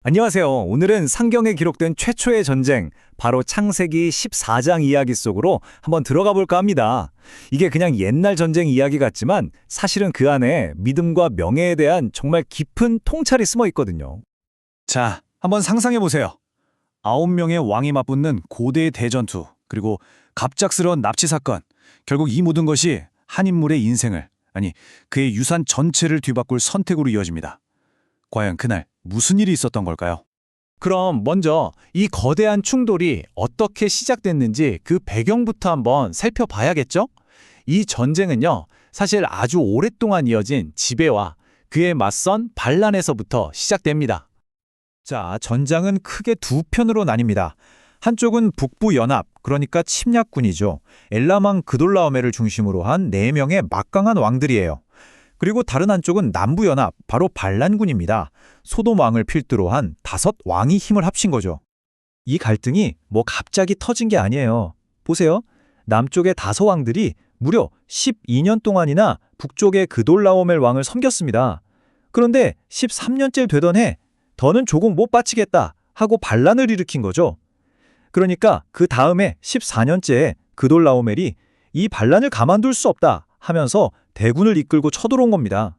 안녕하세요. 오늘은 성경에 기록된 최초의 전쟁, 바로 창세기 14장 이야기 속으로 한번 들어가 볼까 합니다. 이게 그냥 옛날 전쟁 이야기 같지만 사실은 그 안에 믿음과 명예에 대한 정말 깊은 통찰이 숨어 있거든요. 자, 한번 상상해 보세요. 9명의 왕이 맞붙는 고대의 대전투, 그리고 갑작스러운 납치 사건. 결국 이 모든 것이 한 인물의 인생을, 아니, 그의 유산 전체를 뒤바꿀 선택으로 이어집니다. 과연 그날 무슨 일이 있었던 걸까요? 그럼 먼저 이 거대한 충돌이 어떻게 시작됐는지 그 배경부터 한번 살펴봐야겠죠? 이 전쟁은요, 사실 아주 오랫동안 이어진 지배와 그에 맞선 반란에서부터 시작됩니다. 자, 전장은 크게 두 편으로 나뉩니다. 한쪽은 북부연합, 그러니까 침략군이죠. 엘라망 그돌라오메를 중심으로 한 4명의 막강한 왕들이에요. 그리고 다른 한쪽은 남부연합, 바로 반란군입니다. 소돔 왕을 필두로 한 5왕이 힘을 합친 거죠. 이 갈등이 갑자기 터진 게 아니에요. 보세요. 남쪽의 다소왕들이 무려 12년 동안이나 북쪽의 그돌라오멜 왕을 섬겼습니다. 그런데 13년째 되던 해, 더는 조공 못 바치겠다 하고 반란을 일으킨 거죠. 그러니까 그 다음에 14년째에 그돌라오멜이 이 반란을 가만둘 수 없다 하면서 대군을 이끌고 쳐들어온 겁니다.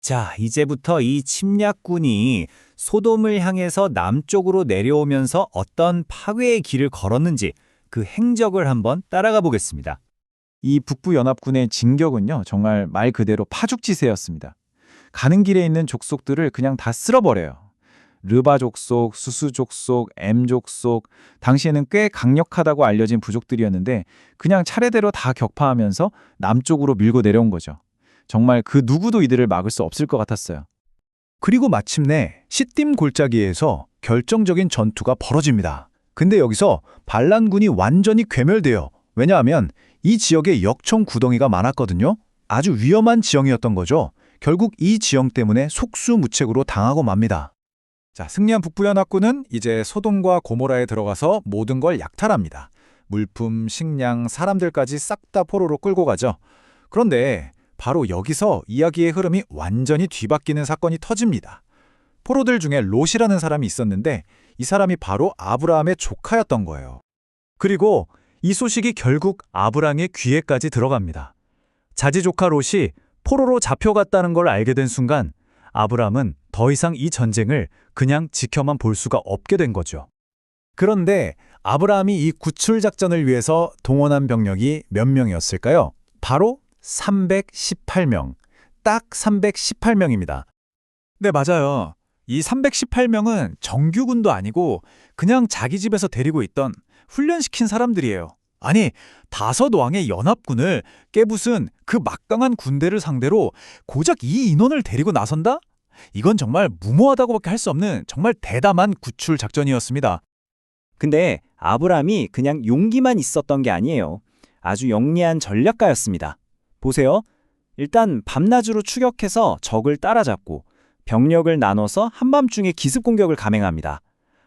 자, 이제부터 이 침략군이 소돔을 향해서 남쪽으로 내려오면서 어떤 파괴의 길을 걸었는지 그 행적을 한번 따라가 보겠습니다. 이 북부연합군의 진격은요, 정말 말 그대로 파죽지세였습니다. 가는 길에 있는 족속들을 그냥 다 쓸어버려요. 르바 족속, 수수 족속, 엠 족속, 당시에는 꽤 강력하다고 알려진 부족들이었는데 그냥 차례대로 다 격파하면서 남쪽으로 밀고 내려온 거죠. 정말 그 누구도 이들을 막을 수 없을 것 같았어요. 그리고 마침내 시딤 골짜기에서 결정적인 전투가 벌어집니다. 근데 여기서 반란군이 완전히 괴멸돼요. 왜냐하면 이 지역에 역청 구덩이가 많았거든요. 아주 위험한 지형이었던 거죠. 결국 이 지형 때문에 속수무책으로 당하고 맙니다. 자, 승리한 북부연합군은 이제 소돔과 고모라에 들어가서 모든 걸 약탈합니다. 물품, 식량, 사람들까지 싹 다 포로로 끌고 가죠. 그런데 바로 여기서 이야기의 흐름이 완전히 뒤바뀌는 사건이 터집니다. 포로들 중에 롯이라는 사람이 있었는데 이 사람이 바로 아브라함의 조카였던 거예요. 그리고 이 소식이 결국 아브라함의 귀에까지 들어갑니다. 자지 조카 롯이 포로로 잡혀갔다는 걸 알게 된 순간 아브라함은 더 이상 이 전쟁을 그냥 지켜만 볼 수가 없게 된 거죠. 그런데 아브라함이 이 구출 작전을 위해서 동원한 병력이 몇 명이었을까요? 바로 318명. 딱 318명입니다. 네, 맞아요. 이 318명은 정규군도 아니고 그냥 자기 집에서 데리고 있던 훈련시킨 사람들이에요. 아니, 5왕의 연합군을 깨부순 그 막강한 군대를 상대로 고작 이 인원을 데리고 나선다? 이건 정말 무모하다고밖에 할 수 없는 정말 대담한 구출 작전이었습니다. 근데 아브라함이 그냥 용기만 있었던 게 아니에요. 아주 영리한 전략가였습니다. 보세요. 일단 밤낮으로 추격해서 적을 따라잡고 병력을 나눠서 한밤중에 기습 공격을 감행합니다.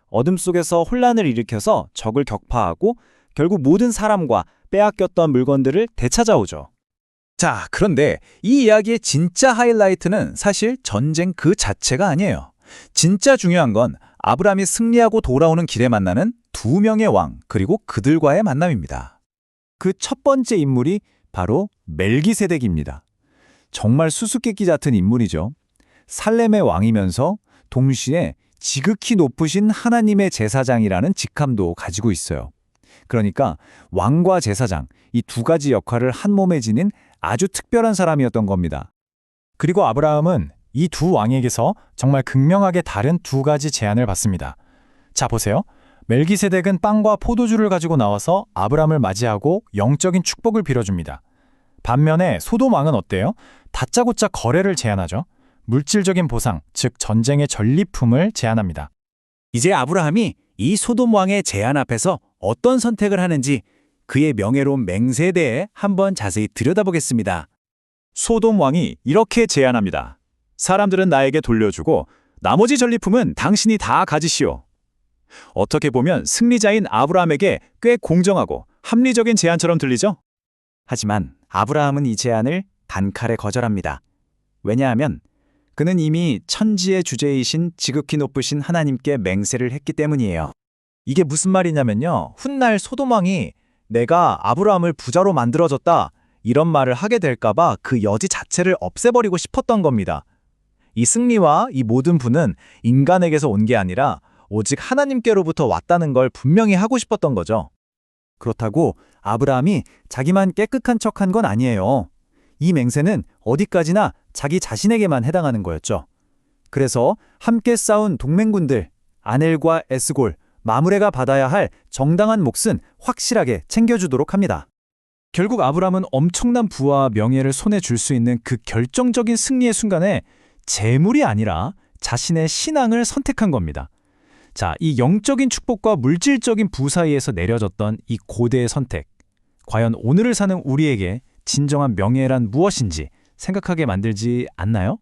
어둠 속에서 혼란을 일으켜서 적을 격파하고 결국 모든 사람과 빼앗겼던 물건들을 되찾아오죠. 자, 그런데 이 이야기의 진짜 하이라이트는 사실 전쟁 그 자체가 아니에요. 진짜 중요한 건 아브라함이 승리하고 돌아오는 길에 만나는 2명의 왕, 그리고 그들과의 만남입니다. 그 첫 번째 인물이 바로 멜기세덱입니다. 정말 수수께끼 같은 인물이죠. 살렘의 왕이면서 동시에 지극히 높으신 하나님의 제사장이라는 직함도 가지고 있어요. 그러니까 왕과 제사장, 이 두 가지 역할을 한 몸에 지닌 아주 특별한 사람이었던 겁니다. 그리고 아브라함은 이 두 왕에게서 정말 극명하게 다른 2가지 제안을 받습니다. 자, 보세요. 멜기세덱은 빵과 포도주를 가지고 나와서 아브라함을 맞이하고 영적인 축복을 빌어줍니다. 반면에 소돔 왕은 어때요? 다짜고짜 거래를 제안하죠. 물질적인 보상, 즉 전쟁의 전리품을 제안합니다. 이제 아브라함이 이 소돔 왕의 제안 앞에서 어떤 선택을 하는지 그의 명예로운 맹세에 대해 한번 자세히 들여다보겠습니다. 소돔 왕이 이렇게 제안합니다. 사람들은 나에게 돌려주고 나머지 전리품은 당신이 다 가지시오. 어떻게 보면 승리자인 아브라함에게 꽤 공정하고 합리적인 제안처럼 들리죠? 하지만 아브라함은 이 제안을 단칼에 거절합니다. 왜냐하면 그는 이미 천지의 주제이신 지극히 높으신 하나님께 맹세를 했기 때문이에요. 이게 무슨 말이냐면요. 훗날 소돔왕이 내가 아브라함을 부자로 만들어줬다 이런 말을 하게 될까봐 그 여지 자체를 없애버리고 싶었던 겁니다. 이 승리와 이 모든 부는 인간에게서 온 게 아니라 오직 하나님께로부터 왔다는 걸 분명히 하고 싶었던 거죠. 그렇다고 아브라함이 자기만 깨끗한 척한 건 아니에요. 이 맹세는 어디까지나 자기 자신에게만 해당하는 거였죠. 그래서 함께 싸운 동맹군들 아넬과 에스골, 마므레가 받아야 할 정당한 몫은 확실하게 챙겨주도록 합니다. 결국 아브라함은 엄청난 부와 명예를 손에 줄 수 있는 그 결정적인 승리의 순간에 재물이 아니라 자신의 신앙을 선택한 겁니다. 자, 이 영적인 축복과 물질적인 부 사이에서 내려졌던 이 고대의 선택. 과연 오늘을 사는 우리에게 진정한 명예란 무엇인지 생각하게 만들지 않나요?